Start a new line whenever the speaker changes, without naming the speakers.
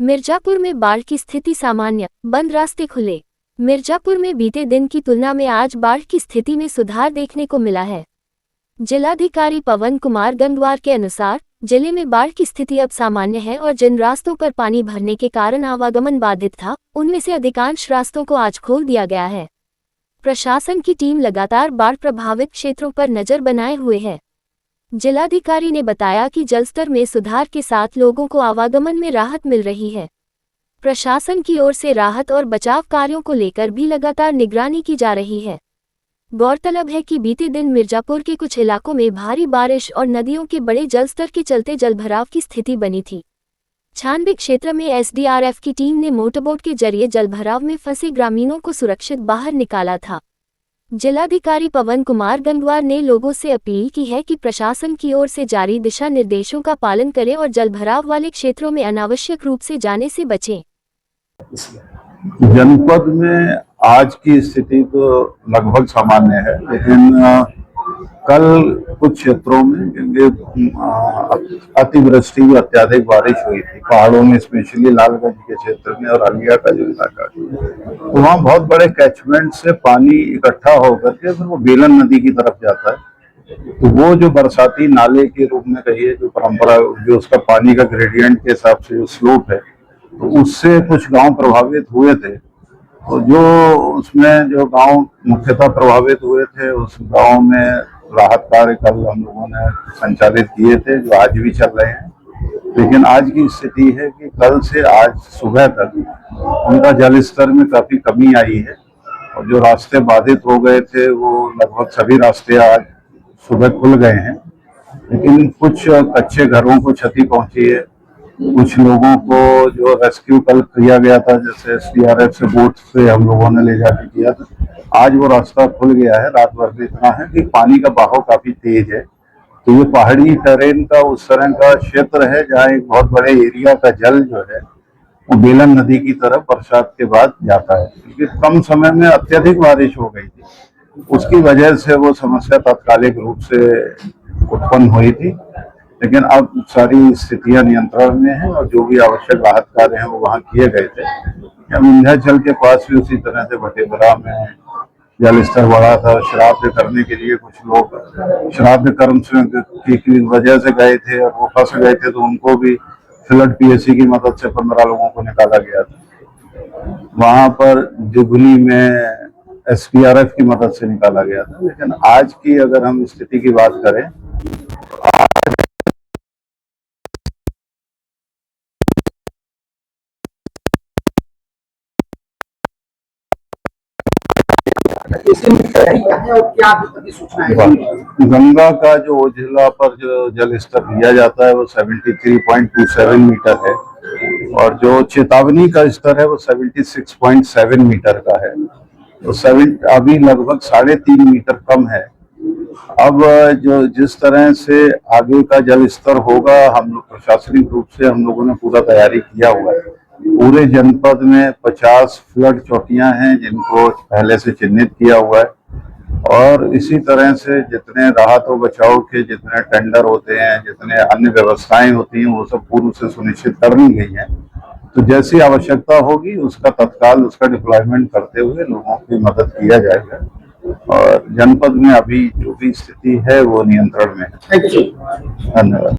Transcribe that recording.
मिर्जापुर में बाढ़ की स्थिति सामान्य, बंद रास्ते खुले। मिर्जापुर में बीते दिन की तुलना में आज बाढ़ की स्थिति में सुधार देखने को मिला है। जिलाधिकारी पवन कुमार गंगवार के अनुसार जिले में बाढ़ की स्थिति अब सामान्य है और जिन रास्तों पर पानी भरने के कारण आवागमन बाधित था, उनमें से अधिकांश रास्तों को आज खोल दिया गया है। प्रशासन की टीम लगातार बाढ़ प्रभावित क्षेत्रों पर नजर बनाए हुए है। जिलाधिकारी ने बताया कि जलस्तर में सुधार के साथ लोगों को आवागमन में राहत मिल रही है। प्रशासन की ओर से राहत और बचाव कार्यों को लेकर भी लगातार निगरानी की जा रही है। गौरतलब है कि बीते दिन मिर्जापुर के कुछ इलाकों में भारी बारिश और नदियों के बड़े जलस्तर के चलते जलभराव की स्थिति बनी थी। छानबे क्षेत्र में एसडीआरएफ की टीम ने मोटरबोट के जरिए जलभराव में फंसे ग्रामीणों को सुरक्षित बाहर निकाला था। जिलाधिकारी पवन कुमार गंगवार ने लोगों से अपील की है कि प्रशासन की ओर से जारी दिशा निर्देशों का पालन करें और जलभराव वाले क्षेत्रों में अनावश्यक रूप से जाने से बचें।
जनपद में आज की स्थिति तो लगभग सामान्य है, लेकिन कल कुछ क्षेत्रों में क्योंकि अतिवृष्टि अत्याधिक बारिश हुई थी पहाड़ों में, स्पेशली लालगंज के क्षेत्र में और हलिया का जो इलाका, तो वहाँ बहुत बड़े कैचमेंट से पानी इकट्ठा होकर के फिर वो बेलन नदी की तरफ जाता है। तो वो जो बरसाती नाले के रूप में कहिए, जो परंपरा, जो उसका पानी का ग्रेडियंट के हिसाब से जो स्लोप है, तो उससे कुछ गांव प्रभावित हुए थे। तो जो उसमें जो गांव मुख्यतः प्रभावित हुए थे, उस गांव में राहत कार्य कल हम लोगों ने संचालित किए थे, जो आज भी चल रहे हैं। लेकिन आज की स्थिति है कि कल से आज सुबह तक उनका जल स्तर में काफी कमी आई है और जो रास्ते बाधित हो गए थे वो लगभग सभी रास्ते आज सुबह खुल गए हैं। लेकिन कुछ कच्चे घरों को क्षति पहुंची है, कुछ लोगों को जो रेस्क्यू कल किया गया था, जैसे एसडीआरएफ से बोट से हम लोगों ने ले जाके किया था, आज वो रास्ता खुल गया है। रात भर में इतना है कि पानी का बहाव काफी तेज है। तो ये पहाड़ी टेरेन का उस तरह का क्षेत्र है जहाँ एक बहुत बड़े एरिया का जल जो है वो बेलन नदी की तरफ बरसात के बाद जाता है, क्योंकि कम समय में अत्यधिक बारिश हो गई थी, उसकी वजह से वो समस्या तात्कालिक रूप से उत्पन्न हुई थी। लेकिन अब सारी स्थितियां नियंत्रण में हैं और जो भी आवश्यक राहत कार्य हैं वो वहाँ किए गए थे। विंध्याचल के पास भी उसी तरह से भटेबरा में जल स्तर बढ़ा था। श्राद्ध करने के लिए कुछ लोग श्राद्ध कर्म की वजह से गए थे और वो फंस गए थे, तो उनको भी फ्लड पीएससी की मदद से 15 लोगों को निकाला गया था। वहां पर जुगनी में एसडीआरएफ की मदद से निकाला गया था। लेकिन आज की अगर हम स्थिति की बात करें, गंगा का जो ओझला पर जो जल स्तर दिया जाता है वो 73.27 मीटर है और जो चेतावनी का स्तर है वो 76.7 मीटर का है। तो अभी लगभग 3.5 मीटर कम है। अब जो जिस तरह से आगे का जल स्तर होगा, हम लोग प्रशासनिक रूप से हम लोगों ने पूरा तैयारी किया हुआ है। पूरे जनपद में 50 फ्लड चौकियां हैं जिनको पहले से चिन्हित किया हुआ है और इसी तरह से जितने राहत और बचाव के जितने टेंडर होते हैं, जितने अन्य व्यवस्थाएं होती हैं, वो सब पूर्व से सुनिश्चित कर ली गई हैं। तो जैसी आवश्यकता होगी उसका तत्काल उसका डिप्लॉयमेंट करते हुए लोगों की मदद किया जाएगा और जनपद में अभी जो भी स्थिति है वो नियंत्रण में है। धन्यवाद।